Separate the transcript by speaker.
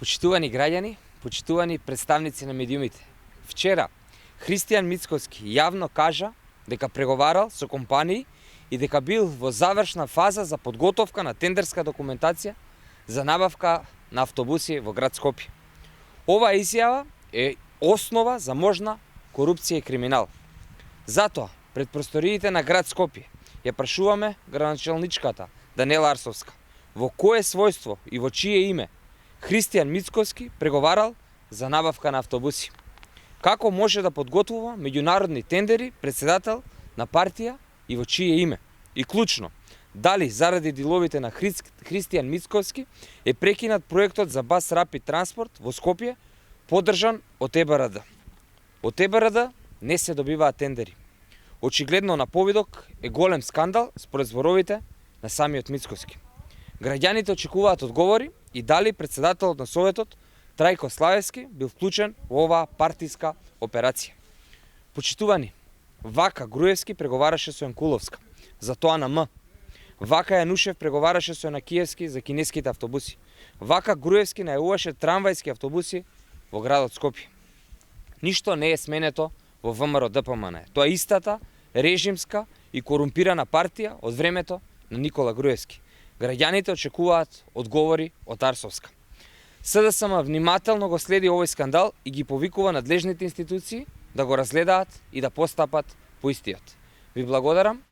Speaker 1: Почитувани граѓани, почитувани представници на медиумите. Вчера Христијан Мицкоски јавно кажа дека преговарал со компании и дека бил во завршна фаза за подготовка на тендерска документација за набавка на автобуси во град Скопје. Оваа изјава е основа за можна корупција и криминал. Затоа, пред просториите на град Скопје, ја прашуваме градоначалничката Даниела Арсовска во кое својство и во чие име Христијан Мицкоски преговарал за набавка на автобуси. Како може да подготвува меѓународни тендери председател на партија и во чие име? И клучно, дали заради диловите на Христијан Мицкоски е прекинат проектот за бас рапид транспорт во Скопје, поддржан од ЕБРД. Од ЕБРД не се добиваат тендери. Очигледно на повидок е голем скандал според зборовите на самиот Мицкоски. Граѓаните очекуваат одговори и дали председателот на Советот Трајко Славевски бил вклучен во оваа партиска операција. Почитувани, Вака Груевски преговараше со Јанкуловска за тоа на М. Вака Јанушев преговараше со Јанакиевски за кинеските автобуси. Вака Груевски најавуваше трамвајски автобуси во градот Скопје. Ништо не е сменето во ВМРО ДПМН. Тоа е истата режимска и корумпирана партија од времето на Никола Груевски. Граѓаните очекуваат одговори од Арсовска. СДСМ внимателно го следи овој скандал и ги повикува надлежните институции да го разгледаат и да постапат по истиот. Ви благодарам.